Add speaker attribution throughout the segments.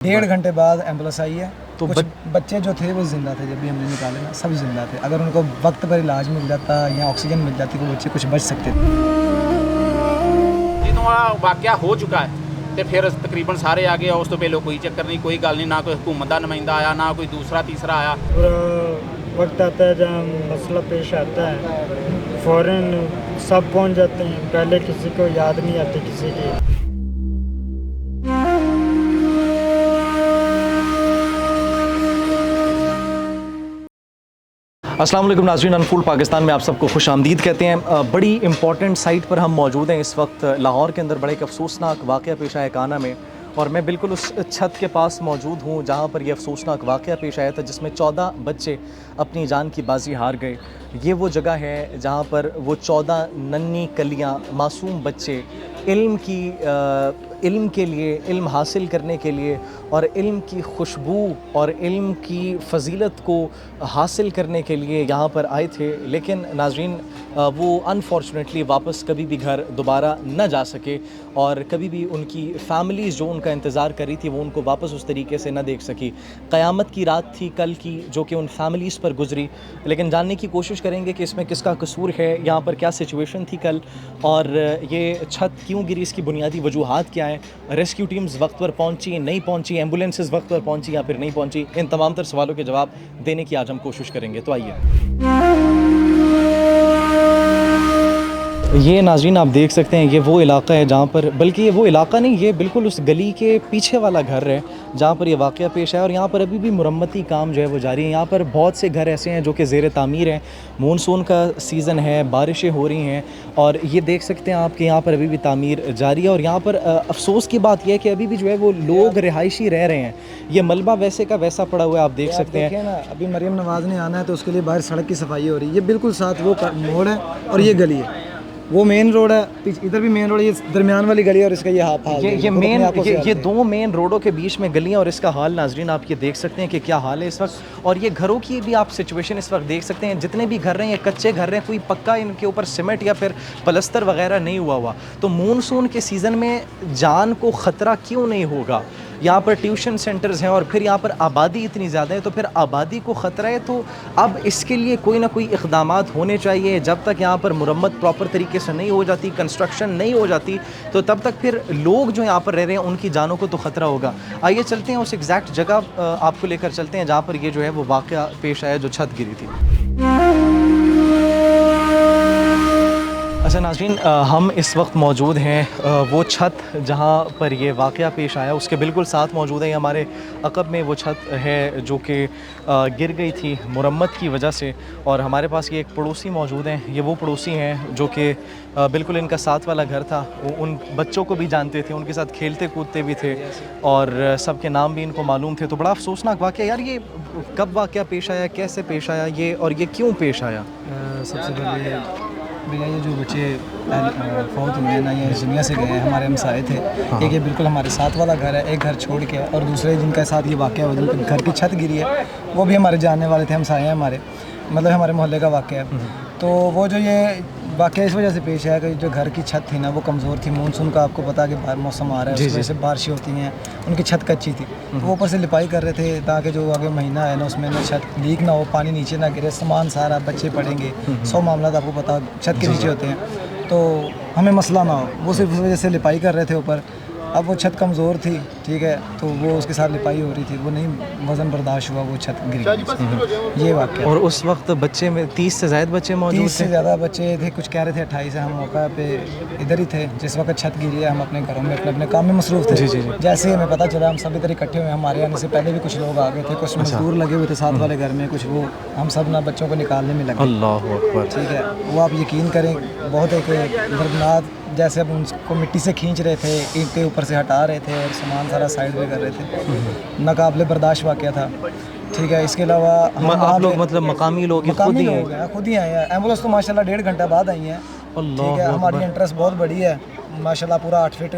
Speaker 1: 1.5 घंटे बाद एम्बुलेंस आई है।
Speaker 2: तो
Speaker 1: कुछ बच्चे जो थे वो ज़िंदा थे, जब भी हमने निकाले ना सब ज़िंदा थे। अगर उनको वक्त पर इलाज मिल जाता या ऑक्सीजन मिल जाती तो बच्चे कुछ बच सकते थे।
Speaker 3: ਜਦੋਂ ਆ ਵਾਕਿਆ ਹੋ ਚੁੱਕਾ ਹੈ ਤੇ ਫਿਰ ਤਕਰੀਬਨ ਸਾਰੇ ਆ ਗਏ। ਉਸ ਤੋਂ ਪਹਿਲਾਂ ਕੋਈ ਚੱਕਰ ਨਹੀਂ, ਕੋਈ ਗੱਲ ਨਹੀਂ, ਨਾ ਕੋਈ हुकूमत ਦਾ ਨੁਮਾਇੰਦਾ ਆਇਆ, ਨਾ ਕੋਈ दूसरा तीसरा आया।
Speaker 4: वक्त आता है जब मसला पेश आता है फ़ौरन सब पहुंच जाते हैं, पहले किसी को याद नहीं आती किसी की।
Speaker 2: अस्सलाम वालेकुम नाज़रीन, अनफूल्ड पाकिस्तान में आप सबको खुश आमदीद कहते हैं। बड़ी इंपॉर्टेंट साइट पर हम मौजूद हैं इस वक्त लाहौर के अंदर। बड़े एक अफसोसनाक वाक़या पेश आया काना में, और मैं बिल्कुल उस छत के पास मौजूद हूँ जहाँ पर यह अफसोसनाक वाक़या पेश आया था, जिसमें 14 बच्चे अपनी जान की बाजी हार गए। ये वो जगह है जहाँ पर वो 14 नन्ही कलियाँ मासूम बच्चे इल्म के लिए, इल्म हासिल करने के लिए और इल्म की खुशबू और इल्म की फ़जीलत को हासिल करने के लिए यहाँ पर आए थे। लेकिन नाज़रीन, वो अनफॉर्चुनेटली वापस कभी भी घर दोबारा न जा सके, और कभी भी उनकी फ़ैमिलीज़ जो उनका इंतज़ार कर रही थी वो उनको वापस उस तरीके से न देख सकी। क़यामत की रात थी कल की, जो कि उन फैमिलीज़ पर गुज़री। लेकिन जानने की कोशिश करेंगे कि इसमें किसका कसूर है, यहाँ पर क्या सिचुएशन थी कल, और ये छत क्यों गिरी, इसकी बुनियादी वजूहात क्या हैं, रेस्क्यू टीम्स वक्त पर पहुंची नहीं पहुंची, एम्बुलेंसेस वक्त पर पहुंची या फिर नहीं पहुंची। इन तमाम तर सवालों के जवाब देने की आज हम कोशिश करेंगे। तो आइए। ये नाज़रीन आप देख सकते हैं, ये वो इलाका है जहाँ पर, बल्कि ये वो इलाका नहीं, ये बिल्कुल उस गली के पीछे वाला घर है जहाँ पर ये वाक़या पेश है। और यहाँ पर अभी भी मुरम्मती काम जो है वो जारी है। यहाँ पर बहुत से घर ऐसे हैं जो कि ज़ेर तामीर हैं। मानसून का सीज़न है, बारिशें हो रही हैं, और ये देख सकते हैं आप कि यहाँ पर अभी भी तामीर जारी है। और यहाँ पर अफसोस की बात यह है कि अभी भी जो है वो लोग रिहायशी रह रहे हैं। ये मलबा वैसे का वैसा पड़ा हुआ है, आप देख सकते हैं
Speaker 1: ना। अभी मरियम नवाज़ ने आना है तो उसके लिए बाहर सड़क की सफाई हो रही है। ये बिल्कुल साथ वो मोड़ है और ये गली है, वो मेन रोड है, इधर भी मेन रोड है, ये दरमियान वाली गली है और इसका ये हाल
Speaker 2: ये दो मेन रोडों के बीच में गलियां, और इसका हाल नाजरीन आप ये देख सकते हैं कि क्या हाल है इस वक्त। और ये घरों की भी आप सिचुएशन इस वक्त देख सकते हैं। जितने भी घर रहे हैं ये कच्चे घर रहे हैं, कोई पक्का इनके ऊपर सीमेंट या फिर पलस्तर वगैरह नहीं हुआ। तो मानसून के सीज़न में जान को ख़तरा क्यों नहीं होगा। यहाँ पर ट्यूशन सेंटर्स हैं और फिर यहाँ पर आबादी इतनी ज़्यादा है, तो फिर आबादी को ख़तरा है। तो अब इसके लिए कोई ना कोई इक़दामात होने चाहिए। जब तक यहाँ पर मुरम्मत प्रॉपर तरीके से नहीं हो जाती, कंस्ट्रक्शन नहीं हो जाती, तो तब तक फिर लोग जो यहाँ पर रह रहे हैं उनकी जानों को तो ख़तरा होगा। आइए चलते हैं उस एग्जैक्ट जगह आपको लेकर चलते हैं जहाँ पर ये जो है वो वाक़या पेश आया, जो छत गिरी थी। अच्छा नाज़रीन, हम इस वक्त मौजूद हैं वो छत जहाँ पर ये वाक़या पेश आया, उसके बिल्कुल साथ मौजूद है। हमारे अक़ब में वो छत है जो कि गिर गई थी मुरम्मत की वजह से। और हमारे पास ये एक पड़ोसी मौजूद हैं। ये वो पड़ोसी हैं जो कि बिल्कुल इनका साथ वाला घर था। वो उन बच्चों को भी जानते थे, उनके साथ खेलते कूदते भी थे, और सबके नाम भी इनको मालूम थे। तो बड़ा अफसोसनाक वाक़या यार, ये कब वाक़या पेश आया, कैसे पेश आया ये, और ये क्यों पेश आया?
Speaker 1: सबसे पहले भैया ये जो बच्चे फौत हुए ना, ये इस दुनिया से गए हैं, हमारे हमसाए थे। एक ये बिल्कुल हमारे साथ वाला घर है, एक घर छोड़ के, और दूसरे जिनके साथ ये वाक़या हुआ, जिनके घर की छत गिरी है, वो भी हमारे जानने वाले थे, हमसाए हैं हमारे, मतलब हमारे मोहल्ले का वाक़या है। तो वो जो ये वाक़या इस वजह से पेश आया कि जो घर की छत थी ना वो कमज़ोर थी। मानसून का आपको पता कि मौसम आ रहा है, उस वजह से बारिशें होती हैं, उनकी छत कच्ची थी। तो वो ऊपर से लिपाई कर रहे थे ताकि जो आगे महीना है ना उसमें ना छत लीक ना हो, पानी नीचे ना गिरे, सामान सारा बच्चे पड़ेंगे, 100 मामला आपको पता छत के नीचे होते हैं, तो हमें मसला ना हो। वो सिर्फ उस वजह से लिपाई कर रहे थे ऊपर। अब वो छत कमज़ोर थी, ठीक है, तो वो उसके साथ लिपाई हो रही थी, वो नहीं वज़न बर्दाश्त हुआ, वो छत गिर गई। ये वाक़या।
Speaker 2: और उस वक्त बच्चे में 30 से ज़्यादा बच्चे मौजूद थे?
Speaker 1: 30 से ज़्यादा बच्चे थे, कुछ कह रहे थे 28 है। हम मौका पे इधर ही थे जिस वक्त छत गिरी है। हम अपने घरों में अपने काम में मसरूफ़ थे। जी। जैसे ही हमें पता चला, हम सब इधर इकट्ठे हुए। हमारे आने से पहले भी कुछ लोग आ गए थे, कुछ मजदूर लगे हुए थे साथ वाले घर में, कुछ वो हम सब ना बच्चों को निकालने में लगे।
Speaker 2: अल्लाह अकबर। ठीक है,
Speaker 1: वो आप यकीन करें बहुत एक दर्दनाक, जैसे अब उनको मिट्टी से खींच रहे थे, ईंट के ऊपर से हटा रहे थे और सामान सारा साइड में कर रहे थे। नाकाबिले बर्दाश्त वाक़या था, ठीक है। इसके अलावा
Speaker 2: आप लोग मतलब मकामी लोग खुद ही
Speaker 1: आए हैं। एम्बुलेंस तो माशाल्लाह 1.5 घंटा बाद आई हैं, ठीक है। हमारी इंटरेस्ट बहुत बड़ी है माशाल्लाह, पूरा 8 फीट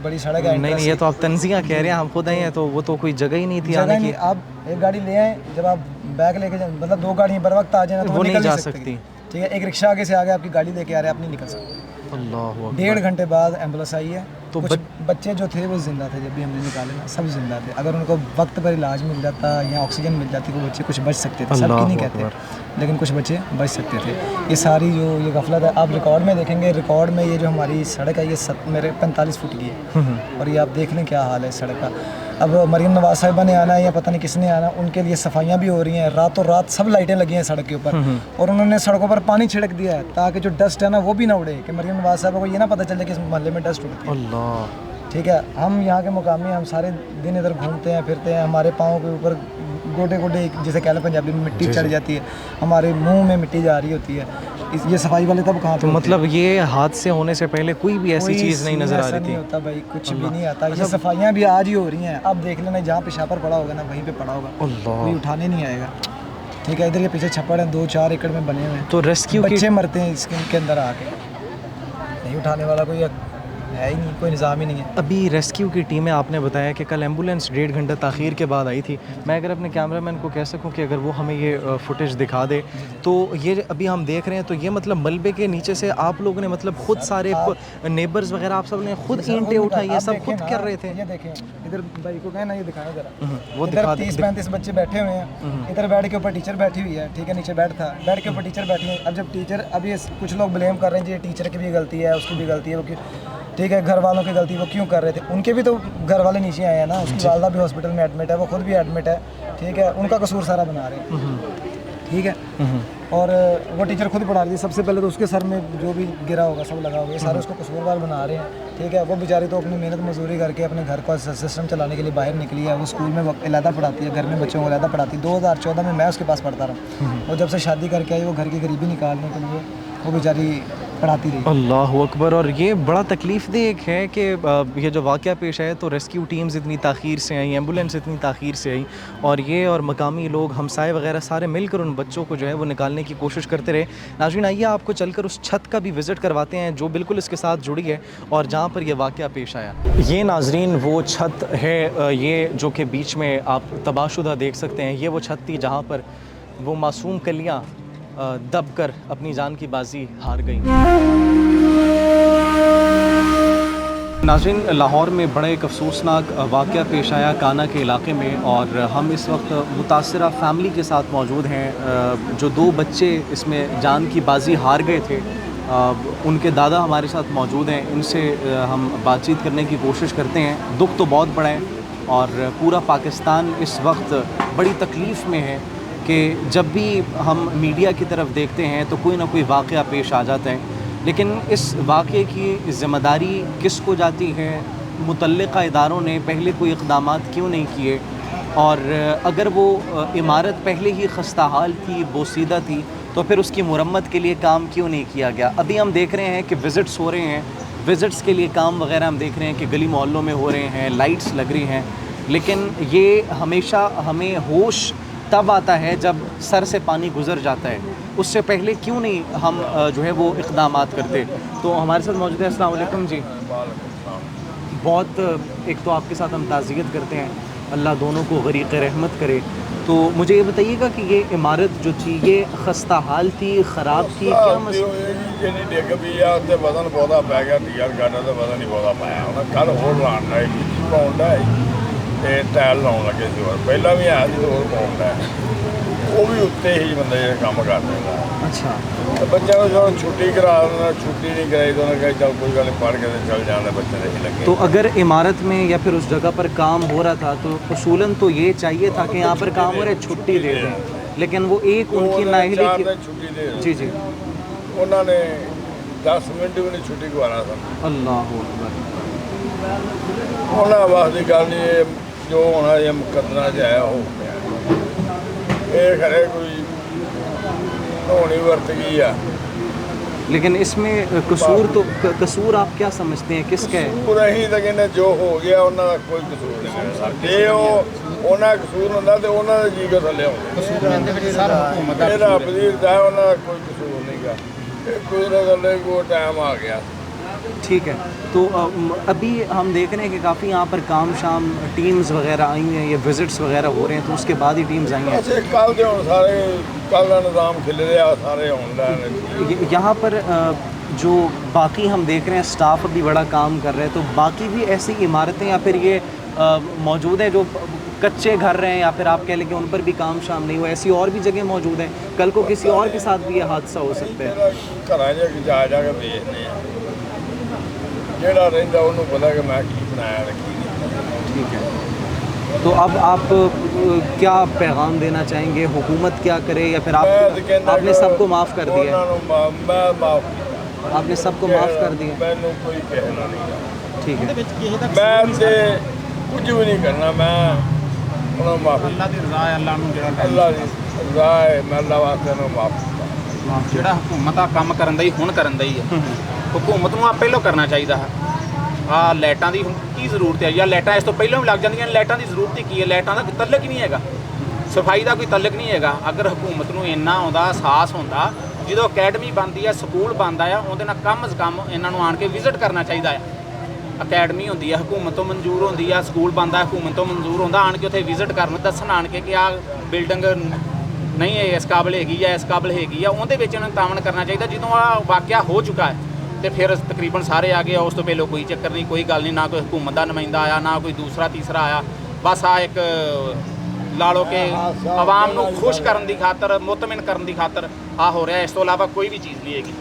Speaker 1: बड़ी सड़क है।
Speaker 2: नहीं, ये तो आप तंजिया कह रहे हैं, हम खुद आए हैं, तो वो तो कोई जगह ही नहीं थी आने की।
Speaker 1: आप एक गाड़ी ले आए, जब आप बैग लेके जाए, मतलब 2 गाड़ियाँ बर वक्त आ जाए तो वो नहीं जा सकती, ठीक है। एक रिक्शा आगे से आ गया, आपकी गाड़ी लेके आ रहे हैं, आप नहीं निकल सकते। 1.5 घंटे बाद एम्बुलेंस आई है। तो बच्चे जो थे वो ज़िंदा थे, जब भी हमने निकाले ना सब ज़िंदा थे। अगर उनको वक्त पर इलाज मिल जाता या ऑक्सीजन मिल जाती तो बच्चे कुछ बच सकते थे, सबकी नहीं कहते, लेकिन कुछ बच्चे बच सकते थे। ये सारी जो ये गफलत है, आप रिकॉर्ड में देखेंगे, रिकॉर्ड में ये जो हमारी सड़क है ये मेरे 45 फुट की है, और ये आप देख लें क्या हाल है सड़क का। अब मरीम नवाज साहिबा ने आना है या पता नहीं किसने आना, उनके लिए सफाइयाँ भी हो रही हैं, रातों रात सब लाइटें लगी हैं सड़क के ऊपर, और उन्होंने सड़कों पर पानी छिड़क दिया है ताकि जो डस्ट है ना वो भी ना उड़े, कि मरीम नवाज साहिबा को ये ना पता चले कि इस मोहल्ले में डस्ट उड़ती है।
Speaker 2: अल्लाह।
Speaker 1: ठीक है, हम यहाँ के मुकामी, हम सारे दिन इधर घूमते हैं फिरते हैं, हमारे पाँव के ऊपर गोटे गोटे जिसे कहते हैं पंजाबी में मिट्टी चढ़ जाती है, हमारे मुंह में मिट्टी जा रही होती है। ये सफाई वाले तब कहाँ?
Speaker 2: तो मतलब ये हादसे होने से पहले कोई भी ऐसी चीज़ नहीं नज़र आ रही थी?
Speaker 1: नहीं होता भाई, कुछ भी नहीं आता। ये सफाइयाँ भी आज ही हो रही हैं, अब देख लेना जहाँ पेशाब पड़ा होगा ना वहीं पे पड़ा होगा, कोई उठाने नहीं आएगा। ठीक है, इधर ये पीछे छप्पड़ है 2-4 एकड़ में बने हुए हैं,
Speaker 2: तो रेस्क्यू
Speaker 1: बच्चे मरते हैं इसके अंदर आके, नहीं उठाने वाला कोई है ही नहीं, कोई निज़ाम ही नहीं है।
Speaker 2: अभी रेस्क्यू की टीमें, आपने बताया कि कल एम्बुलेंस 1.5 घंटा ताख़ीर के बाद आई थी। मैं अगर अपने कैमरामैन को कह सकूं कि अगर वो हमें ये फुटेज दिखा दे, तो ये अभी हम देख रहे हैं, तो ये मतलब मलबे के नीचे से आप लोगों ने मतलब खुद सारे नेबर्स वगैरह आप सब ने खुद ईंटें उठाई, ये सब खुद कर रहे थे?
Speaker 1: ये देखें इधर, भाई को कहना ये दिखाएं जरा,
Speaker 2: वो
Speaker 1: इधर 30-35 बच्चे बैठे हुए हैं, इधर बेड के ऊपर टीचर बैठी हुई है। ठीक है, नीचे बेड था, बेड के ऊपर टीचर बैठी है। अब जब टीचर, अभी कुछ लोग ब्लेम कर रहे हैं जी टीचर की भी गलती है, उसकी भी गलती है, वो क्यों, ठीक है, घर वालों की गलती, वो क्यों कर रहे थे, उनके भी तो घर वाले नीचे आए हैं ना, उसकी वालदा भी हॉस्पिटल में एडमिट है, वो खुद भी एडमिट है। ठीक है, उनका कसूर सारा बना रहे हैं। ठीक है, और वो टीचर खुद पढ़ा रही थी, सबसे पहले तो उसके सर में जो भी गिरा होगा सब लगा होगा, ये सारे उसको कसूरवार बना रहे हैं। ठीक है, वो बेचारी तो अपनी मेहनत मजदूरी करके अपने घर का सिस्टम चलाने के लिए बाहर निकली है। वो स्कूल में अलहदा पढ़ाती है, घर में बच्चों को अलहदा पढ़ाती है। 2014 में मैं उसके पास पढ़ता रहा, और जब से शादी करके आई वो घर की गरीबी निकालने के लिए वो बेचारी पढ़ाती रही।
Speaker 2: अल्लाह अकबर। और ये बड़ा तकलीफ़ देख है कि ये जो वाक़या पेश आया, तो रेस्क्यू टीम्स इतनी ताख़ीर से आई, एम्बुलेंस इतनी ताख़ीर से आई, और ये और मकामी लोग, हमसाए वगैरह सारे मिलकर उन बच्चों को जो है वो निकालने की कोशिश करते रहे। नाज़रीन, आइए आपको चलकर उस छत का भी विज़िट करवाते हैं जो बिल्कुल इसके साथ जुड़ी है और जहाँ पर यह वाक़या पेश आया। ये नाज़रीन वो छत है, ये जो कि बीच में आप तबाहशुदा देख सकते हैं, ये वो छत थी जहाँ पर वो मासूम कलियाँ दब कर अपनी जान की बाजी हार गई। नाज़रीन, लाहौर में बड़ा एक अफसोसनाक वाक़या पेश आया काना के इलाके में, और हम इस वक्त मुतासरा फ़ैमिली के साथ मौजूद हैं। जो 2 बच्चे इसमें जान की बाजी हार गए थे, उनके दादा हमारे साथ मौजूद हैं, इनसे हम बातचीत करने की कोशिश करते हैं। दुख तो बहुत बड़ा है, और पूरा पाकिस्तान इस वक्त बड़ी तकलीफ़ में है कि जब भी हम मीडिया की तरफ देखते हैं तो कोई ना कोई वाक़या पेश आ जाता है, लेकिन इस वाक़े की ज़िम्मेदारी किस को जाती है? मुतल्लिक़ा इदारों ने पहले कोई इक़दामात क्यों नहीं किए? और अगर वो इमारत पहले ही खस्ताहाल थी, बोसीदा थी, तो फिर उसकी मुरम्मत के लिए काम क्यों नहीं किया गया? अभी हम देख रहे हैं कि विज़िट्स हो रहे हैं, विज़िट्स के लिए काम वगैरह हम देख रहे हैं कि गली मोहल्लों में हो रहे हैं, लाइट्स लग रही हैं, लेकिन ये हमेशा हमें होश तब आता है जब सर से पानी गुज़र जाता है। उससे पहले क्यों नहीं हम जो है वो इक़दामात करते? तो हमारे साथ मौजूद है। अस्सलाम वालेकुम जी। बहुत एक तो आपके साथ हम ताज़ियत करते हैं, अल्लाह दोनों को गरीक़ रहमत करे। तो मुझे ये बताइएगा कि ये इमारत जो थी ये खस्ता हाल थी, ख़राब थी, क्या
Speaker 5: डिग भी वजन बहुता पै गया, टीआर गार्डन का वजन ही बहुता पाया उन्हें। कल होर लान पाउंड है तो टायल लाउन लगे सी, और पहला भी है जी होर पाउंड है, वो भी उत्ते ही बंदे काम कर देगा।
Speaker 2: अच्छा,
Speaker 5: तो बच्चों को जो छुट्टी करा देना, छुट्टी नहीं कराई तो उन्हें कहा चल कोई गल पढ़ के चल जाने, बच्चे नहीं लगे।
Speaker 2: तो अगर इमारत में या फिर उस जगह पर काम हो रहा था तो उसूलन तो ये चाहिए था कि यहाँ पर काम हो रहा है छुट्टी दे दें, लेकिन वो एक उनकी नाअहली की
Speaker 5: छुट्टी दे
Speaker 2: जी जी
Speaker 5: उन्होंने 10 मिनट भी नहीं छुट्टी करवाना था।
Speaker 2: अल्लाह अकबर।
Speaker 5: उन्होंने बस की गल नहीं, जो होना ये मुकदमा जो है हो गया, ये खरे कोई होनी वर्त गई है।
Speaker 2: लेकिन इसमें कसूर तो कसूर आप क्या समझते हैं किसका है?
Speaker 5: कसूर ही तो कहने जो हो गया उन्होंने कोई कसूर नहीं है। जे उन्होंने कसूर होंदा तो उन्होंने जी को थले होंगे, रब की रजा है, उन्होंने कोई कसूर नहीं गा, कोई गल वो टाइम आ गया।
Speaker 2: ठीक है, तो अभी हम देख रहे हैं कि काफ़ी यहाँ पर काम शाम टीम्स वगैरह आई हैं, ये विजिट्स वगैरह हो रहे हैं, तो उसके बाद ही टीम्स आई हैं।
Speaker 5: अच्छा, कल के सारे कल का निज़ाम खिल रहा, सारे ऑनलाइन।
Speaker 2: यहाँ पर जो बाकी हम देख रहे हैं स्टाफ भी बड़ा काम कर रहे हैं, तो बाकी भी ऐसी इमारतें या फिर ये मौजूद है जो कच्चे घर रहे हैं, या फिर आप कह लें कि उन पर भी काम शाम नहीं हुआ, ऐसी और भी जगह मौजूद है, कल को किसी और के साथ भी ये हादसा हो सकता है?
Speaker 5: ਘਰਾਂ 'ਚ ਜਾ ਜਾ ਕੇ ਵੇਖਦੇ ਆ, ਜਿਹੜਾ ਰਹਿੰਦਾ ਉਹਨੂੰ ਪਤਾ ਕਿ ਮੈਂ ਕੀ ਬਣਾਇਆ ਤੇ ਕੀ ਨਹੀਂ।
Speaker 2: ठीक है, तो अब आप क्या पैगाम देना चाहेंगे? हुकूमत क्या करे, या फिर
Speaker 5: मैं तो कहना
Speaker 2: आपने
Speaker 5: कि
Speaker 2: सबको माफ़ कर दिया
Speaker 5: ਉਹਨਾਂ
Speaker 2: है?
Speaker 5: ਨੂੰ ਮੈਂ ਮਾਫ ਕੀਤਾ,
Speaker 2: आपने सबको माफ़ कर दिया?
Speaker 5: ਮੈਨੂੰ ਕੋਈ ਕਹਿਣਾ ਨਹੀਂ।
Speaker 2: ठीक है,
Speaker 5: ਮੈਂ ਤੇ ਕੁਝ ਵੀ ਨਹੀਂ ਕਰਨਾ, ਮੈਂ ਉਹਨਾਂ ਨੂੰ ਮਾਫੀ,
Speaker 3: ਅੱਲਾ ਦੀ ਰਜ਼ਾ ਹੈ, ਅੱਲਾ ਨੂੰ ਜਿਹੜਾ
Speaker 5: ਅੱਲਾ ਦੀ ਰਜ਼ਾ ਹੈ, ਮੈਂ ਅੱਲਾ ਵਾਸਤੇ ਨੂੰ ਮਾਫ ਕੀਤਾ।
Speaker 3: ਜਿਹੜਾ ਹਕੂਮਤ ਆ ਕੰਮ ਕਰਨ ਦਾ ਹੀ ਹੁਣ ਕਰਨ ਦਾ ਹੀ ਹੈ। ਹਕੂਮਤ ਨੂੰ ਆ ਪਹਿਲਾਂ ਕਰਨਾ ਚਾਹੀਦਾ ਹੈ। ਆ ਲਾਈਟਾਂ ਦੀ ਹੁਣ ਕੀ ਜ਼ਰੂਰਤ ਹੈ? ਜਾਂ ਲਾਈਟਾਂ ਇਸ ਤੋਂ ਪਹਿਲਾਂ ਵੀ ਲੱਗ ਜਾਂਦੀਆਂ ਨੇ, ਲਾਈਟਾਂ ਦੀ ਜ਼ਰੂਰਤ ਹੀ ਕੀ ਹੈ? ਲਾਈਟਾਂ ਦਾ ਕੋਈ ਤਲਕ ਹੀ ਨਹੀਂ ਹੈਗਾ, ਸਫਾਈ ਦਾ ਕੋਈ ਤਲਕ ਨਹੀਂ ਹੈਗਾ। ਅਗਰ ਹਕੂਮਤ ਨੂੰ ਇੰਨਾ ਆਉਂਦਾ ਅਹਿਸਾਸ ਹੁੰਦਾ, ਜਦੋਂ ਅਕੈਡਮੀ ਬਣਦੀ ਆ, ਸਕੂਲ ਬਣਦਾ ਆ, ਉਹਦੇ ਨਾਲ ਕਮ ਅਜ਼ ਕਮ ਇਹਨਾਂ ਨੂੰ ਆਣ ਕੇ ਵਿਜ਼ਿਟ ਕਰਨਾ ਚਾਹੀਦਾ ਆ। ਅਕੈਡਮੀ ਹੁੰਦੀ ਆ, ਹਕੂਮਤ ਤੋਂ ਮਨਜ਼ੂਰ ਹੁੰਦੀ ਆ, ਸਕੂਲ ਬਣਦਾ ਹਕੂਮਤ ਤੋਂ ਮਨਜ਼ੂਰ ਹੁੰਦਾ, ਆਣ ਕੇ ਉੱਥੇ ਵਿਜ਼ਿਟ ਕਰਨ, ਦੱਸਣ ਆਣ ਕੇ ਕਿ ਆ ਬਿਲਡਿੰਗ ਨਹੀਂ ਹੈ ਇਸ ਕਾਬਲ ਹੈਗੀ ਆ, ਇਸ ਕਾਬਲ ਹੈਗੀ ਆ, ਉਹਦੇ ਵਿੱਚ ਇਹਨਾਂ ਨੂੰ ਤਾਮਨ ਕਰਨਾ ਚਾਹੀਦਾ। ਜਦੋਂ ਆ ਵਾਕਿਆ ਹੋ ਚੁੱਕਾ ਹੈ ਤੇ ਫਿਰ ਤਕਰੀਬਨ ਸਾਰੇ ਆ ਗਏ, ਉਸ ਤੋਂ ਪਹਿਲਾਂ ਕੋਈ ਚੱਕਰ ਨਹੀਂ, ਕੋਈ ਗੱਲ ਨਹੀਂ, ਨਾ ਕੋਈ ਹਕੂਮਤ ਦਾ ਨੁਮਾਇੰਦਾ ਆਇਆ, ਨਾ ਕੋਈ ਦੂਸਰਾ ਤੀਸਰਾ ਆਇਆ। ਬਸ ਆ ਇੱਕ ਲਾ ਲਓ ਕਿ ਆਵਾਮ ਨੂੰ ਖੁਸ਼ ਕਰਨ ਦੀ ਖਾਤਰ, ਮੁਤਮਿਨ ਕਰਨ ਦੀ ਖਾਤਰ ਆ ਹੋ ਰਿਹਾ। ਇਸ ਤੋਂ ਇਲਾਵਾ ਕੋਈ ਵੀ ਚੀਜ਼ ਨਹੀਂ ਹੈਗੀ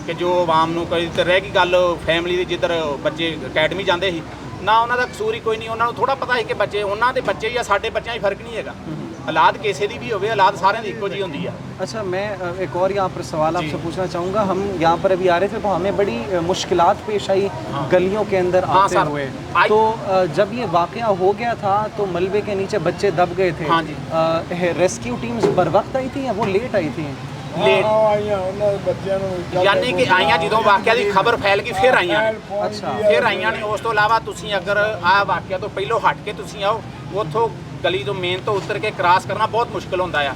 Speaker 3: ਕਿ ਜੋ ਆਵਾਮ ਨੂੰ ਕੋਈ ਤੇ ਰਹਿ ਗਈ ਗੱਲ ਫੈਮਿਲੀ ਦੀ, ਜਿੱਧਰ ਬੱਚੇ ਅਕੈਡਮੀ ਜਾਂਦੇ ਸੀ ਨਾ, ਉਹਨਾਂ ਦਾ ਕਸੂਰ ਹੀ ਕੋਈ ਨਹੀਂ। ਉਹਨਾਂ ਨੂੰ ਥੋੜਾ ਪਤਾ ਸੀ ਕਿ ਬੱਚੇ ਉਹਨਾਂ ਦੇ ਬੱਚੇ ਜਾਂ ਸਾਡੇ ਬੱਚਿਆਂ 'ਚ ਫਰਕ नहीं ਹੈਗਾ। औलाद ਕਿਸੇ ਦੀ ਵੀ ਹੋਵੇ, औलाद ਸਾਰਿਆਂ ਦੀ ਇੱਕੋ ਜਿਹੀ ਹੁੰਦੀ ਆ।
Speaker 2: अच्छा, मैं एक और यहाँ पर सवाल आपसे पूछना चाहूँगा। हम यहाँ पर अभी आ रहे थे तो हमें बड़ी मुश्किलात पेश आई गलियों के अंदर आते
Speaker 3: सर,
Speaker 2: हुए। तो जब ये वाक़या हो गया था तो मलबे के नीचे बच्चे दब गए थे।
Speaker 3: हाँ जी।
Speaker 2: रेस्क्यू टीम्स बर वक्त आई थी या वो लेट आई थी?
Speaker 3: ਲੇਟ
Speaker 5: ਆਈਆਂ ਉਹਨਾਂ ਦੇ ਬੱਚਿਆਂ ਨੂੰ
Speaker 3: ਯਾਨੀ ਕਿ ਆਈਆਂ ਜਦੋਂ ਵਾਕਿਆ ਦੀ ਖਬਰ ਫੈਲ ਗਈ ਫਿਰ ਆਈਆਂ ਨੇ।
Speaker 2: ਅੱਛਾ।
Speaker 3: ਫਿਰ ਆਈਆਂ ਨੇ। ਉਸ ਤੋਂ ਇਲਾਵਾ ਤੁਸੀਂ ਅਗਰ ਆਹ ਵਾਕਿਆ ਤੋਂ ਪਹਿਲਾਂ ਹਟ ਕੇ ਤੁਸੀਂ ਆਓ, ਉੱਥੋਂ ਗਲੀ ਤੋਂ ਮੇਨ ਤੋਂ ਉਤਰ ਕੇ ਕ੍ਰਾਸ ਕਰਨਾ ਬਹੁਤ ਮੁਸ਼ਕਲ ਹੁੰਦਾ ਆ।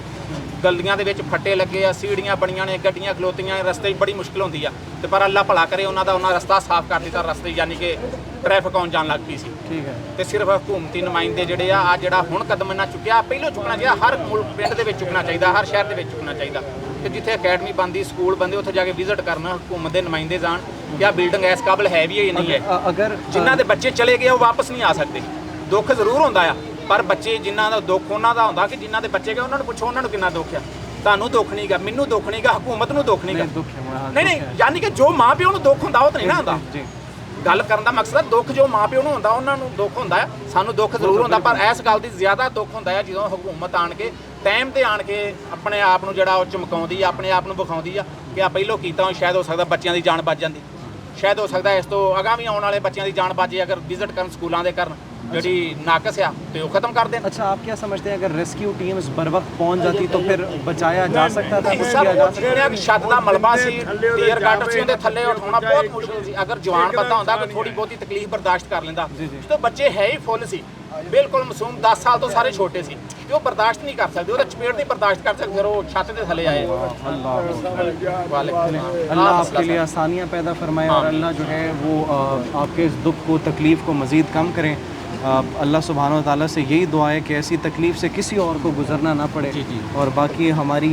Speaker 3: ਗਲੀਆਂ ਦੇ ਵਿੱਚ ਫੱਟੇ ਲੱਗੇ ਆ, ਸੀੜੀਆਂ ਬਣੀਆਂ ਨੇ, ਗੱਡੀਆਂ ਖਲੋਤੀਆਂ, ਰਸਤੇ 'ਚ ਬੜੀ ਮੁਸ਼ਕਲ ਹੁੰਦੀ ਆ। ਤੇ ਪਰ ਅੱਲਾ ਭਲਾ ਕਰੇ, ਉਹਨਾਂ ਰਸਤਾ ਸਾਫ਼ ਕਰ ਦਿੱਤਾ ਰਸਤੇ, ਯਾਨੀ ਕਿ ਟ੍ਰੈਫਿਕ ਆਉਣ ਜਾਣ ਲੱਗ ਪਈ ਸੀ।
Speaker 2: ठीक है।
Speaker 3: ਤੇ ਸਿਰਫ ਹਕੂਮਤੀ ਨੁਮਾਇੰਦੇ ਜਿਹੜੇ ਆ ਜਿਹੜਾ ਹੁਣ ਕਦਮ ਇਹਨਾਂ ਚੁੱਕਿਆ, ਪਹਿਲਾਂ ਚੁੱਕਣਾ ਚਾਹੀਦਾ। ਹਰ ਪਿੰਡ ਦੇ ਵਿੱਚ ਚੁੱਕਣਾ ਚਾਹੀਦਾ, ਹਰ ਸ਼ਹਿਰ ਦੇ ਵਿੱਚ ਚੁੱਕਣਾ ਚਾਹੀਦਾ ਕਿ ਜਿੱਥੇ ਅਕੈਡਮੀ ਬਣਦੀ, ਸਕੂਲ ਬਣਦੇ, ਉੱਥੇ ਜਾ ਕੇ ਵਿਜ਼ਿਟ ਕਰਨਾ, ਹਕੂਮਤ ਦੇ ਨੁਮਾਇੰਦੇ ਜਾਣ ਕਿ ਆਹ ਬਿਲਡਿੰਗ ਇਸ ਕਾਬਲ ਹੈ ਵੀ ਹੈ ਜਾਂ ਨਹੀਂ ਹੈ।
Speaker 2: अगर
Speaker 3: ਜਿਨ੍ਹਾਂ ਦੇ ਬੱਚੇ ਚਲੇ ਗਏ ਉਹ ਵਾਪਸ ਨਹੀਂ ਆ ਸਕਦੇ। ਦੁੱਖ ਜ਼ਰੂਰ ਹੁੰਦਾ ਆ, ਪਰ ਬੱਚੇ ਜਿਨ੍ਹਾਂ ਦਾ ਦੁੱਖ ਉਹਨਾਂ ਦਾ ਹੁੰਦਾ ਕਿ ਜਿਨ੍ਹਾਂ ਦੇ ਬੱਚੇ ਗਏ ਉਹਨਾਂ ਨੂੰ ਪੁੱਛੋ ਉਹਨਾਂ ਨੂੰ ਕਿੰਨਾ ਦੁੱਖ ਆ। ਤੁਹਾਨੂੰ ਦੁੱਖ ਨਹੀਂਗਾ, ਮੈਨੂੰ ਦੁੱਖ ਨਹੀਂਗਾ, ਹਕੂਮਤ ਨੂੰ ਦੁੱਖ ਨਹੀਂਗਾ।
Speaker 2: दुख है, हाँ,
Speaker 3: ਨਹੀਂ
Speaker 2: दुख
Speaker 3: ਨਹੀਂ,
Speaker 2: है।
Speaker 3: ਯਾਨੀ ਕਿ ਜੋ ਮਾਂ ਪਿਓ ਨੂੰ ਦੁੱਖ ਹੁੰਦਾ ਉਹ ਤਾਂ ਨਹੀਂ ਨਾ ਹੁੰਦਾ।
Speaker 2: जी,
Speaker 3: ਗੱਲ ਕਰਨ ਦਾ ਮਕਸਦ ਦੁੱਖ ਜੋ ਮਾਂ ਪਿਓ ਨੂੰ ਹੁੰਦਾ ਉਹਨਾਂ ਨੂੰ ਦੁੱਖ ਹੁੰਦਾ ਆ। ਸਾਨੂੰ ਦੁੱਖ ਜ਼ਰੂਰ ਹੁੰਦਾ, ਪਰ ਇਸ ਗੱਲ ਦੀ ਜ਼ਿਆਦਾ ਦੁੱਖ ਹੁੰਦਾ ਆ ਜਦੋਂ ਹਕੂਮਤ ਆਣ ਕੇ ਟਾਈਮ ਤੇ ਆਣ ਕੇ ਆਪਣੇ ਆਪ ਨੂੰ ਜਿਹੜਾ ਉਹ ਚਮਕਾਉਂਦੀ ਆ, ਆਪਣੇ ਆਪ ਨੂੰ ਵਿਖਾਉਂਦੀ ਆ ਕਿ ਆ ਪਹਿਲੋਂ ਕੀਤਾ ਹੋਇਆ, ਸ਼ਾਇਦ ਹੋ ਸਕਦਾ ਬੱਚਿਆਂ ਦੀ ਜਾਨ ਬਚ ਜਾਂਦੀ, ਸ਼ਾਇਦ ਹੋ ਸਕਦਾ ਇਸ ਤੋਂ ਅਗਾਂਹ ਵੀ ਆਉਣ ਵਾਲੇ ਬੱਚਿਆਂ ਦੀ ਜਾਨ ਬਚ ਜੇ ਅਗਰ ਵਿਜ਼ਿਟ ਕਰਨ ਸਕੂਲਾਂ ਦੇ ਕਰਨ ਜਿਹੜੀ ਨਾਕਸ ਆ ਤੇ ਉਹ ਖਤਮ ਕਰ ਦੇਣ।
Speaker 2: अच्छा, आप क्या समझते हैं अगर रेस्क्यू टीम्स बर वक्त पहुंच जाती तो फिर बचाया जा सकता था? कुछ
Speaker 3: ਸਭ
Speaker 2: किया जा
Speaker 3: ਉਹ ਜਿਹੜਾ ਕਿ ਛੱਤ ਦਾ ਮਲਬਾ ਸੀ, ਟੀਅਰ ਗਾਟਰ ਸੀ, ਉਹਦੇ ਥੱਲੇ ਉਠਾਉਣਾ ਬਹੁਤ ਮੁਸ਼ਕਿਲ ਸੀ। ਅਗਰ ਜਵਾਨ ਬੰਦਾ ਹੁੰਦਾ ਕਿ ਥੋੜੀ ਬਹੁਤੀ ਤਕਲੀਫ ਬਰਦਾਸ਼ਤ ਕਰ ਲੈਂਦਾ। ਜਦੋਂ ਬੱਚੇ ਹੈ ਹੀ ਫੁੱਲ ਸੀ, ਬਿਲਕੁਲ ਮਾਸੂਮ, 10 ਸਾਲ ਤੋਂ ਸਾਰੇ ਛੋਟੇ ਸੀ, ਤੇ ਉਹ ਬਰਦਾਸ਼ਤ ਨਹੀਂ ਕਰ ਸਕਦੇ, ਉਹਦਾ ਚਪੇੜ ਨਹੀਂ ਬਰਦਾਸ਼ਤ ਕਰ ਸਕਦੇ, ਫਿਰ ਉਹ ਛੱਤ ਦੇ ਥੱਲੇ ਆਏ।
Speaker 2: अल्लाह आपके लिए आसानियाँ पैदा फरमाए और अल्लाह जो है वो आपके इस दुख को, तकलीफ़ को मज़ीद कम करें। अल्लाह सुब्हानो व तआला से यही दुआ है कि ऐसी तकलीफ़ से किसी और को गुजरना ना पड़े। और बाकी हमारी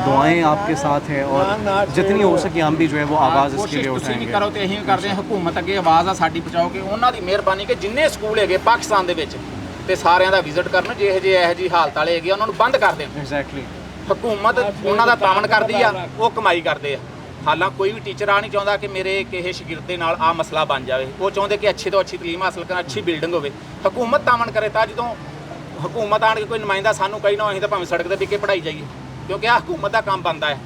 Speaker 2: दुआएं आपके साथ हैं और जितनी हो सके हम भी जो है वो आवाज़ इसके लिए
Speaker 3: ਤੁਸੀਂ ਵੀ
Speaker 2: उठाएंगे।
Speaker 3: ਕਰੋ ਤੇ ਅਸੀਂ ਵੀ ਕਰਦੇ ਹਾਂ। ਹਕੂਮਤ ਅੱਗੇ ਆਵਾਜ਼ ਆ ਸਾਡੀ ਪਹੁੰਚਾਓ ਕਿ ਉਹਨਾਂ ਦੀ ਮਿਹਰਬਾਨੀ ਕਿ ਜਿੰਨੇ ਸਕੂਲ ਹੈਗੇ ਪਾਕਿਸਤਾਨ ਦੇ ਵਿੱਚ ਤੇ ਸਾਰਿਆਂ ਦਾ ਵਿਜ਼ਿਟ ਕਰਨ, ਜਿਹੋ ਜਿਹੇ ਇਹੋ ਜਿਹੀ ਹਾਲਤ ਵਾਲੇ ਹੈਗੇ ਉਹਨਾਂ ਨੂੰ ਬੰਦ ਕਰ ਦੇਣ।
Speaker 2: एग्जैक्टली।
Speaker 3: ਹਕੂਮਤ ਉਹਨਾਂ ਦਾ ਤਾਮਨ ਕਰਦੀ ਆ, ਉਹ ਕਮਾਈ ਕਰਦੇ ਆ। ਹਾਲਾਂ ਕੋਈ ਵੀ ਟੀਚਰ ਆ ਨਹੀਂ ਚਾਹੁੰਦਾ ਕਿ ਮੇਰੇ ਕਿਸੇ ਸ਼ਾਗਿਰਦ ਦੇ ਨਾਲ ਆ ਮਸਲਾ ਬਣ ਜਾਵੇ। ਉਹ ਚਾਹੁੰਦੇ ਕਿ ਅੱਛੀ ਤੋਂ ਅੱਛੀ ਤਾਲੀਮ ਹਾਸਲ ਕਰਨ, ਅੱਛੀ ਬਿਲਡਿੰਗ ਹੋਵੇ। ਹਕੂਮਤ ਤਾਮਨ ਕਰੇ ਤਾਂ ਜਦੋਂ ਹਕੂਮਤ ਆਣ ਕੇ ਕੋਈ ਨੁਮਾਇੰਦਾ ਸਾਨੂੰ ਕਹੀ ਨਾ, ਅਸੀਂ ਤਾਂ ਭਾਵੇਂ ਸੜਕ ਤੇ ਵਿਕੇ ਪੜਾਈ ਜਾਈਏ, ਕਿਉਂਕਿ ਆ ਹਕੂਮਤ ਦਾ ਕੰਮ ਬਣਦਾ ਹੈ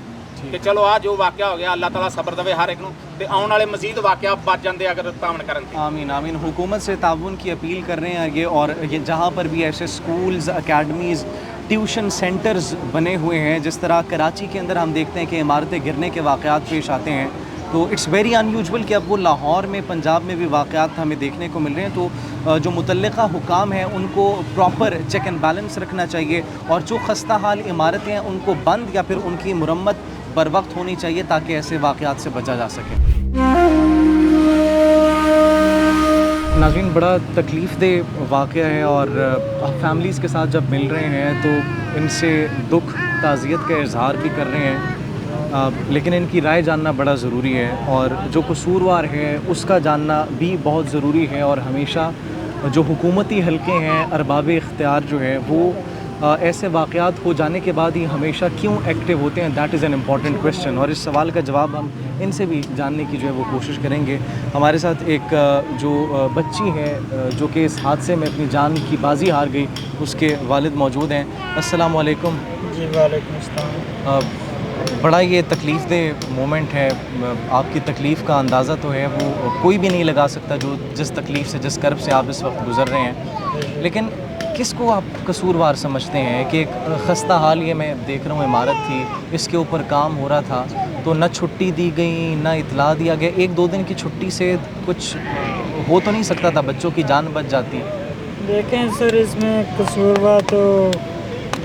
Speaker 3: ਕਿ ਚਲੋ ਆ ਜੋ ਵਾਕਿਆ ਹੋ ਗਿਆ, ਅੱਲਾਹ ਤਾਲਾ सब्र देवे हर एक ਨੂੰ, ਤੇ ਆਉਣ ਵਾਲੇ ਮਜ਼ੀਦ ਵਾਕਿਆ ਬਚ ਜਾਂਦੇ ਅਗਰ ਤਾਮਨ ਕਰਨ ਤੇ।
Speaker 2: आमीन आमीन। हुकूमत से ताउन की अपील कर रहे हैं ये, और ये जहाँ पर भी ऐसे स्कूल्स, अकेडमीज़, ट्यूशन सेंटर्स बने हुए हैं, जिस तरह कराची के अंदर हम देखते हैं कि इमारतें गिरने के वाक़यात पेश आते हैं, तो इट्स वेरी अनयूजुअल कि अब वो लाहौर में, पंजाब में भी वाक़यात हमें देखने को मिल रहे हैं। तो जो मुतल्लिक़ा हुकाम हैं उनको प्रॉपर चेक एंड बैलेंस रखना चाहिए, और जो खस्ता हाल इमारतें हैं उनको बंद या फिर उनकी मुरम्मत बर वक्त होनी चाहिए ताकि ऐसे वाक़यात से बचा जा सके। नाज़रीन, बड़ा तकलीफ़ दे वाक़या है और फैमिलीज़ के साथ जब मिल रहे हैं तो इनसे दुख, ताज़ियत का इज़हार भी कर रहे हैं। लेकिन इनकी राय जानना बड़ा ज़रूरी है और जो कसूरवार है उसका जानना भी बहुत ज़रूरी है। और हमेशा जो हुकूमती हलके हैं, अरबाब इख्तियार जो है वो ऐसे वाक़यात हो जाने के बाद ही हमेशा क्यों एक्टिव होते हैं, that is an important question. और इस सवाल का जवाब हम इनसे भी जानने की जो है वो कोशिश करेंगे। हमारे साथ एक जो बच्ची है जो कि इस हादसे में अपनी जान की बाजी हार गई, उसके वालिद मौजूद हैं। अस्सलाम वालेकुम।
Speaker 4: जी वालेकुम अस्सलाम।
Speaker 2: बड़ा ये तकलीफ़ दह मोमेंट है, आपकी तकलीफ़ का अंदाज़ा तो है वो कोई भी नहीं लगा सकता जो जिस तकलीफ़ से, जिस कर्ब से आप इस वक्त गुज़र रहे हैं। लेकिन किसको आप कसूरवार समझते हैं कि एक खस्ता हाल, ये मैं देख रहा हूँ इमारत थी, इसके ऊपर काम हो रहा था तो न छुट्टी दी गई न इतला दिया गया। 1-2 दिन की छुट्टी से कुछ हो तो नहीं सकता था, बच्चों की जान बच जाती।
Speaker 4: देखें सर, इसमें कसूरवार तो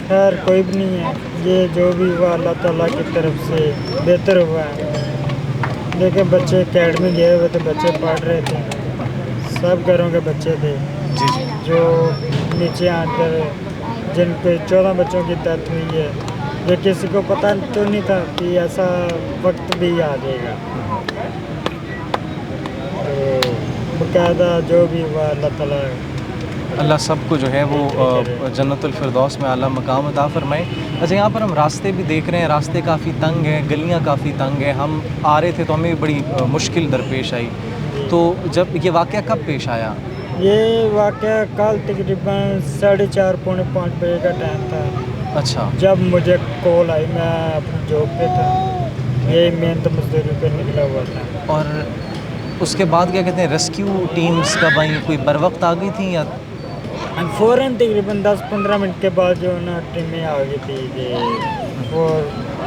Speaker 4: खैर कोई भी नहीं है। ये जो भी हुआ अल्लाह ताला की तरफ से बेहतर हुआ है। देखें बच्चे अकेडमी गए हुए थे, बच्चे पढ़ रहे थे, सब घरों के बच्चे थे
Speaker 2: जी जी।
Speaker 4: जो नीचे आकर जिन पे 14 बच्चों की डेथ हुई है। ये किसी को पता तो नहीं था कि ऐसा वक्त भी आ जाएगा। तो बाकायदा जो भी हुआ अल्लाह
Speaker 2: सबको जो है वो जन्नतुल फिरदौस में आला मकाम अता फरमाए। अच्छा, यहाँ पर हम रास्ते भी देख रहे हैं, रास्ते काफ़ी तंग हैं, गलियाँ काफ़ी तंग हैं। हम आ रहे थे तो हमें भी बड़ी मुश्किल दरपेश आई। तो जब ये वाक़या कब पेश आया?
Speaker 4: ये वाक़या कल तकरीबन 4:30 पौने 5 बजे का टाइम था।
Speaker 2: अच्छा।
Speaker 4: जब मुझे कॉल आई, मैं अपनी जॉब पे था, ये मेहनत मजदूरी पे निकला हुआ था।
Speaker 2: और उसके बाद क्या कहते हैं, रेस्क्यू टीम्स कब आई, कोई बर वक्त आ गई थी या?
Speaker 4: फ़ौरन तकरीबन 10-15 मिनट के बाद जो ना टीमें आ गई थी कि वो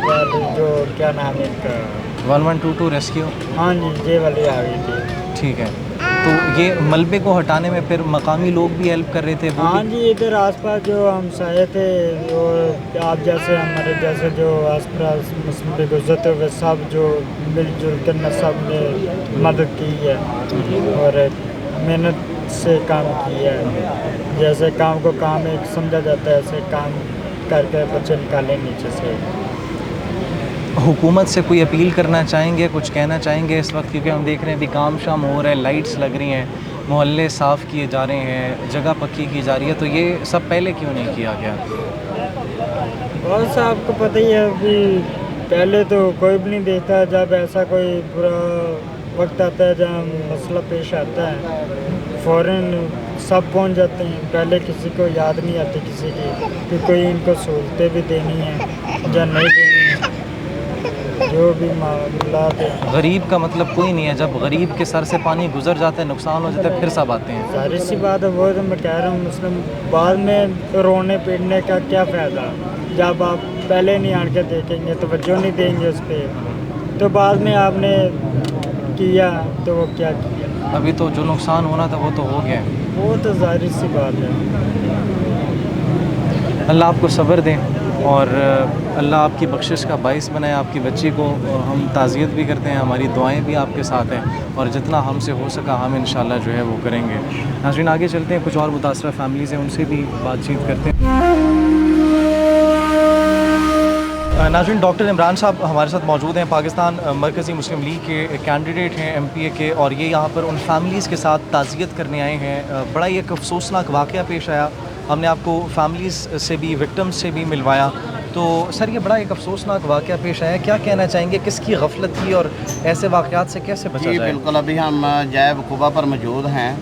Speaker 4: वाली जो क्या नाम है इनका,
Speaker 2: 1122 रेस्क्यू।
Speaker 4: हाँ जी, ये वाली आ गई थी।
Speaker 2: ठीक है, तो ये मलबे को हटाने में फिर मकामी लोग भी हेल्प कर रहे थे? वो
Speaker 4: हाँ जी, इधर आसपास जो हमसाये थे और आप जैसे हमारे जैसे जो आसपास मुस्लिम पे गुजरते हुए सब जो मिलजुल कर न सब ने मदद की है और मेहनत से काम किया है। जैसे काम को काम एक समझा जाता है, ऐसे काम करके बच्चे निकाले नीचे से।
Speaker 2: हुकूमत से कोई अपील करना चाहेंगे, कुछ कहना चाहेंगे इस वक्त, क्योंकि हम देख रहे हैं अभी काम शाम हो रहा है, लाइट्स लग रही हैं, मोहल्ले साफ़ किए जा रहे हैं, जगह पक्की की जा रही है, तो ये सब पहले क्यों नहीं किया गया?
Speaker 4: और साहब को पता ही है, अभी पहले तो कोई भी नहीं देखता। जब ऐसा कोई बुरा वक्त आता है, जब मसला पेश आता है, फ़ौरन सब पहुंच जाते हैं। पहले किसी को याद नहीं आती किसी की कि कोई इनको सहूलतें भी देनी है या नहीं देनी है, जो भी मामला है।
Speaker 2: गरीब का मतलब कोई नहीं है, जब गरीब के सर से पानी गुजर जाता है, नुकसान हो जाता है, फिर सब आते हैं।
Speaker 4: सारी सी बात है, वो तो मैं कह रहा हूँ, मुस्लिम बाद में रोने पीटने का क्या फ़ायदा जब आप पहले नहीं आन के देखेंगे, तवज्जो नहीं देंगे उस पर, तो बाद में आपने किया तो वो क्या किया।
Speaker 2: अभी तो जो नुकसान होना था वो तो हो गया।
Speaker 4: वो तो जाहिर सी बात है।
Speaker 2: अल्लाह आपको सब्र दें और अल्लाह आपकी बख्शिश का बाइस बनाए। आपकी बच्ची को हम ताज़ियत भी करते हैं, हमारी दुआएं भी आपके साथ हैं और जितना हमसे हो सका हम इंशाल्लाह जो है वो करेंगे। नाज़रीन, आगे चलते हैं, कुछ और मुतासरा फैमिलीज़ हैं, उनसे भी बातचीत करते हैं। नाज़रीन, डॉक्टर इमरान साहब हमारे साथ मौजूद हैं, पाकिस्तान मरकज़ी मुस्लिम लीग के कैंडिडेट हैं MPA के, और ये यहाँ पर उन फैमिलीज़ के साथ ताज़ियत करने आए हैं। बड़ा ही एक अफसोसनाक वाक़या पेश आया, हमने आपको फैमिलीज़ से भी, विक्टिम्स से भी मिलवाया। तो सर, ये बड़ा एक अफसोसनाक वाक़या पेश आया, क्या कहना चाहेंगे, किसकी गफलत थी और ऐसे वाक़यात से कैसे बचा जाए?
Speaker 6: बिल्कुल, अभी हम जय वकूबा पर मौजूद हैं,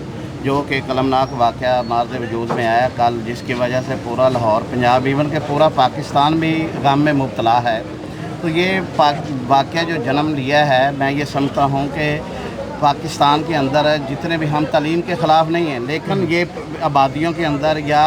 Speaker 6: जो कि कलमनाक वाक़या मार्ज़ वजूद में आया कल, जिसकी वजह से पूरा लाहौर, पंजाब, इवन के पूरा पाकिस्तान भी गम में मुब्तला है। तो ये वाक़या जो जन्म लिया है, मैं ये समझता हूँ कि पाकिस्तान के अंदर जितने भी, हम तालीम के ख़िलाफ़ नहीं हैं, लेकिन ये आबादियों के अंदर या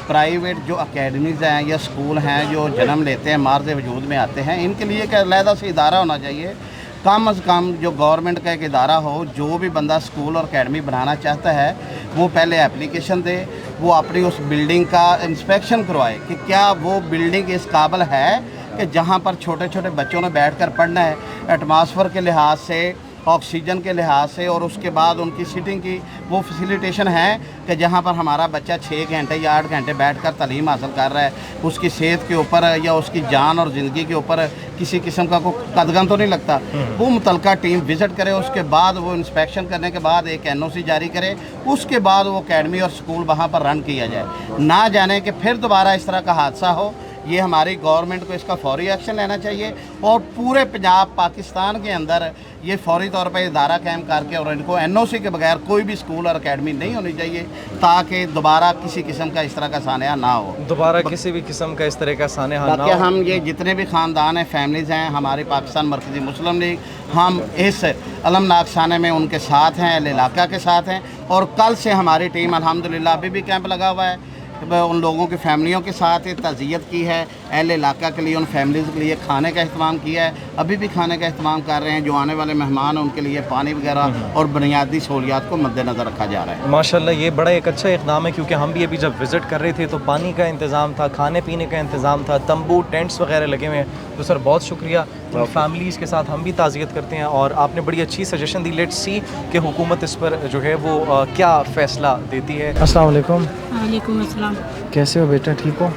Speaker 6: प्राइवेट जो अकेडमीज़ हैं या स्कूल हैं जो जन्म लेते हैं, मार्ज़ वजूद में आते हैं, इनके लिए एक अलहदा से इदारा होना चाहिए। कम अज़ कम जो गवर्नमेंट का एक इदारा हो, जो भी बंदा स्कूल और अकेडमी बनाना चाहता है वो पहले एप्लीकेशन दे, वो अपनी उस बिल्डिंग का इंस्पेक्शन करवाए कि क्या वो बिल्डिंग इस काबिल है कि जहाँ पर छोटे छोटे बच्चों ने बैठकर पढ़ना है। एटमॉस्फेयर के लिहाज से ऑक्सीजन के लिहाज से, और उसके बाद उनकी सीटिंग की वो फैसिलिटेशन है कि जहाँ पर हमारा बच्चा 6 घंटे या 8 घंटे बैठकर तालीम हासिल कर रहा है, उसकी सेहत के ऊपर या उसकी जान और ज़िंदगी के ऊपर किसी किस्म का कोई कदगन तो नहीं लगता। वो मुतलका टीम विज़िट करे, उसके बाद वो इंस्पेक्शन करने के बाद एक NOC जारी करे, उसके बाद वो अकेडमी और स्कूल वहाँ पर रन किया जाए। ना जाने कि फिर दोबारा इस तरह का हादसा हो। ये हमारी गवर्नमेंट को इसका फौरी एक्शन लेना चाहिए और पूरे पंजाब पाकिस्तान के अंदर ये फौरी तौर पर इदारा कायम करके और इनको NOC के बगैर कोई भी स्कूल और अकेडमी नहीं होनी चाहिए, ताकि दोबारा किसी किस्म का इस तरह का सान्या ना हो।
Speaker 2: दोबारा किसी भी किस्म का इस तरह का सान्या ना
Speaker 6: बाकी
Speaker 2: हो।
Speaker 6: हम ये जितने भी ख़ानदान हैं, फैमिलीज़ हैं, हमारी पाकिस्तान मरकज़ी मुस्लिम लीग, हम इस अलमनाक साने में उनके साथ हैं, अहल इलाका के साथ हैं। और कल से हमारी टीम अल्हम्दुलिल्लाह अभी भी कैंप लगा हुआ है, उन लोगों की फैमिलियों के साथ ताज़ियत की है, अहल इलाका के लिए, उन फैमिलीज़ के लिए खाने का अहतमाम किया है, अभी भी खाने का अहतमाम कर रहे हैं। जो आने वाले मेहमान हैं उनके लिए पानी वगैरह और बुनियादी सहूलियात को मद्देनज़र रखा जा रहा है।
Speaker 2: माशाल्लाह ये बड़ा एक अच्छा इक़दाम है, क्योंकि हम भी अभी जब विज़िट कर रहे थे तो पानी का इंतज़ाम था, खाने पीने का इंतज़ाम था, तंबू टेंट्स वगैरह लगे हुए हैं। तो सर बहुत शुक्रिया। फैमिलीज़ के साथ हम भी ताज़ियत करते हैं और आपने बड़ी अच्छी सजेशन दी। लेट्स सी कि हुकूमत इस पर जो है वो क्या फ़ैसला देती है। अस्सलाम वालेकुम।
Speaker 7: वालेकुम अस्सलाम।
Speaker 2: कैसे हो बेटा, ठीक हो?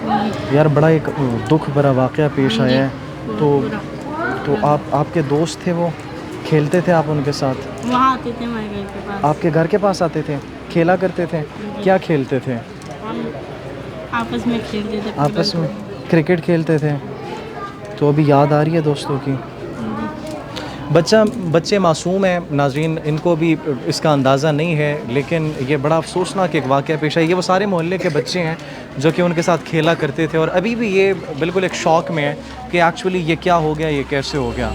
Speaker 2: यार बड़ा एक दुख भरा वाक़या पेश आया है। तो आपके दोस्त थे, वो खेलते थे आप उनके साथ?
Speaker 7: वहाँ आते थे हमारे घर के पास।
Speaker 2: आपके घर के पास आते थे, खेला करते थे? क्या खेलते थे?
Speaker 7: हम आपस में खेलते थे।
Speaker 2: आपस में क्रिकेट खेलते थे? तो अभी याद आ रही है दोस्तों की। बच्चे मासूम हैं नाज़रीन, इनको भी इसका अंदाज़ा नहीं है, लेकिन ये बड़ा अफसोसनाक एक वाक़या पेश है। ये वो सारे मोहल्ले के बच्चे हैं जो कि उनके साथ खेला करते थे और अभी भी ये बिल्कुल एक शौक में है कि एक्चुअली ये क्या हो गया, ये कैसे हो गया।